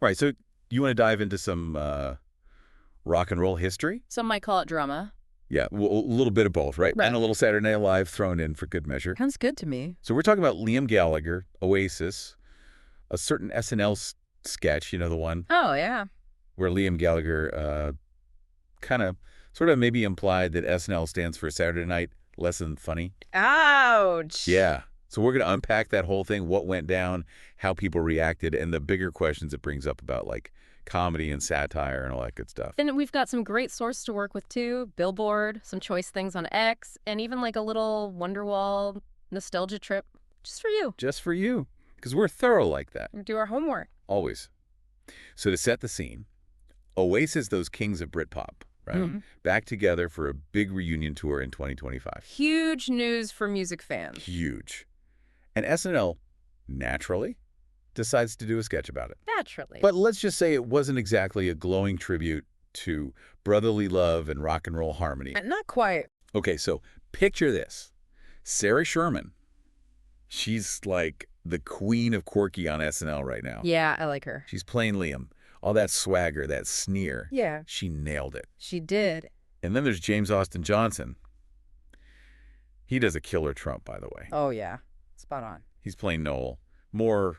Right, so you want to dive into some rock and roll history? Some might call it drama. Yeah, well, a little bit of both, right? Right. And a little Saturday Night Live thrown in for good measure. Sounds good to me. So we're talking about Liam Gallagher, Oasis, a certain SNL sketch, you know, the one Oh, yeah. where Liam Gallagher kind of sort of maybe implied that SNL stands for Saturday Night Less Than Funny. Ouch. Yeah. So we're going to unpack that whole thing, what went down, how people reacted, and the bigger questions it brings up about, like, comedy and satire and all that good stuff. And we've got some great sources to work with, too. Billboard, some choice things on X, and even like a little Wonderwall nostalgia trip just for you. Just for you, because we're thorough like that. Do our homework. Always. So to set the scene, Oasis, those kings of Britpop, right? Mhm. Back together for a big reunion tour in 2025. Huge news for music fans. Huge. And SNL, naturally, decides to do a sketch about it. Naturally. But let's just say it wasn't exactly a glowing tribute to brotherly love and rock and roll harmony. Not quite. Okay, so picture this. Sarah Sherman. She's like the queen of quirky on SNL right now. Yeah, I like her. She's playing Liam. All that swagger, that sneer. Yeah. She nailed it. She did. And then there's James Austin Johnson. He does a killer Trump, by the way. Oh, yeah. Spot on. He's playing Noel. More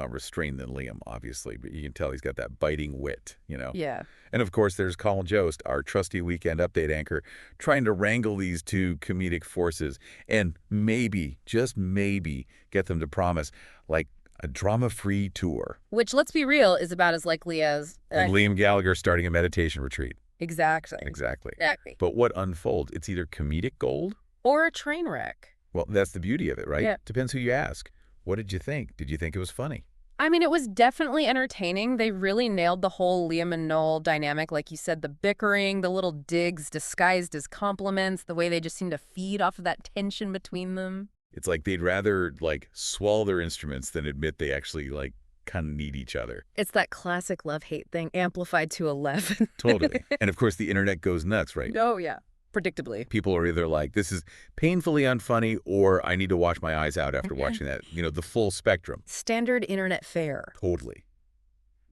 restrained than Liam, obviously, but you can tell he's got that biting wit, you know? Yeah. And of course, there's Colin Jost, our trusty weekend update anchor, trying to wrangle these two comedic forces and maybe, just maybe, get them to promise, like, a drama-free tour. Which, let's be real, is about as likely as... And Liam Gallagher starting a meditation retreat. Exactly. Exactly. Exactly. But what unfolds? It's either comedic gold. Or a train wreck. Well, that's the beauty of it, right? Yeah. Depends who you ask. What did you think? Did you think it was funny? I mean, it was definitely entertaining. They really nailed the whole Liam and Noel dynamic. Like you said, the bickering, the little digs disguised as compliments, the way they just seem to feed off of that tension between them. It's like they'd rather, like, swallow their instruments than admit they actually, like, kind of need each other. It's that classic love-hate thing amplified to 11. Totally. And of course, the internet goes nuts, right? Oh, yeah. Predictably. People are either like, this is painfully unfunny, or I need to wash my eyes out after watching that. You know, the full spectrum. Standard internet fare. Totally.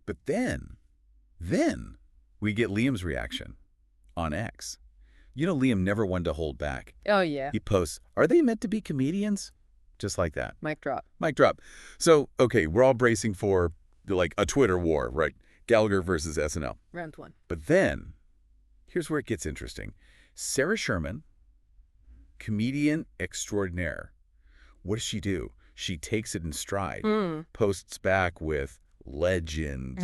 But then we get Liam's reaction on X. You know, Liam never one to hold back. Oh, yeah. He posts, are they meant to be comedians? Just like that. Mic drop. Mic drop. So, okay, we're all bracing for, like, a Twitter war, right? Gallagher versus SNL. Round one. But then, here's where it gets interesting. Sarah Sherman, comedian extraordinaire. What does she do? She takes it in stride, posts back with legend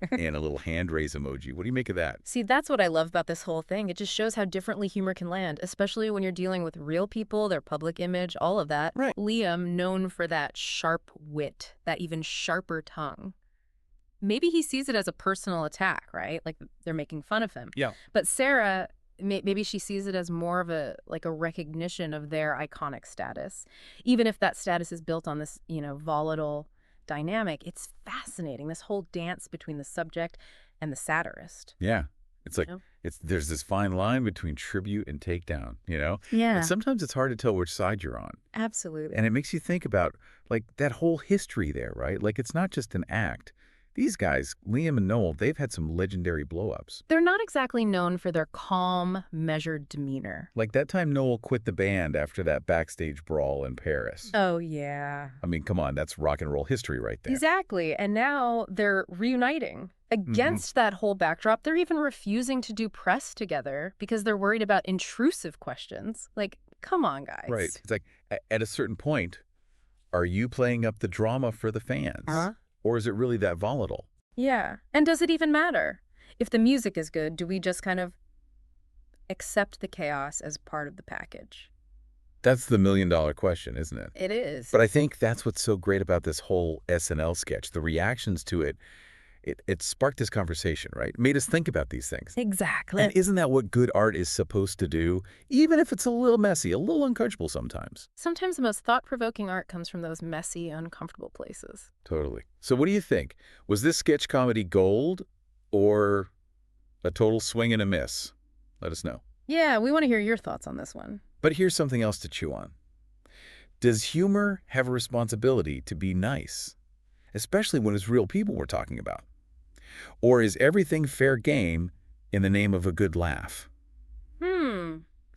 and a little hand raise emoji. What do you make of that? See, that's what I love about this whole thing. It just shows how differently humor can land, especially when you're dealing with real people, their public image, all of that. Right. Liam, known for that sharp wit, that even sharper tongue. Maybe he sees it as a personal attack, right? Like they're making fun of him. Yeah. But Sarah, maybe she sees it as more of a recognition of their iconic status, even if that status is built on this, volatile dynamic. It's fascinating, this whole dance between the subject and the satirist. Yeah. It's like, there's this fine line between tribute and takedown, you know? Yeah. And sometimes it's hard to tell which side you're on. Absolutely. And it makes you think about, like, that whole history there, right? Like, it's not just an act. These guys, Liam and Noel, they've had some legendary blow-ups. They're not exactly known for their calm, measured demeanor. Like that time Noel quit the band after that backstage brawl in Paris. Oh, yeah. I mean, come on, that's rock and roll history right there. Exactly. And now they're reuniting. Against that whole backdrop, they're even refusing to do press together because they're worried about intrusive questions. Like, come on, guys. Right. It's like, at a certain point, are you playing up the drama for the fans? Or is it really that volatile? Yeah. And does it even matter? If the music is good, do we just kind of accept the chaos as part of the package? That's the million-dollar question, isn't it? It is. But I think that's what's so great about this whole SNL sketch. The reactions to it, it sparked this conversation, right? It made us think about these things. Exactly. And isn't that what good art is supposed to do? Even if it's a little messy, a little uncomfortable sometimes. Sometimes the most thought-provoking art comes from those messy, uncomfortable places. Totally. So what do you think? Was this sketch comedy gold or a total swing and a miss? Let us know. Yeah, we want to hear your thoughts on this one. But here's something else to chew on. Does humor have a responsibility to be nice? Especially when it's real people we're talking about. Or is everything fair game in the name of a good laugh?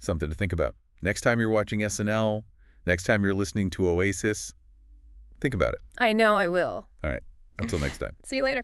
Something to think about. Next time you're watching SNL, next time you're listening to Oasis, think about it. I know I will. All right. Until next time. See you later.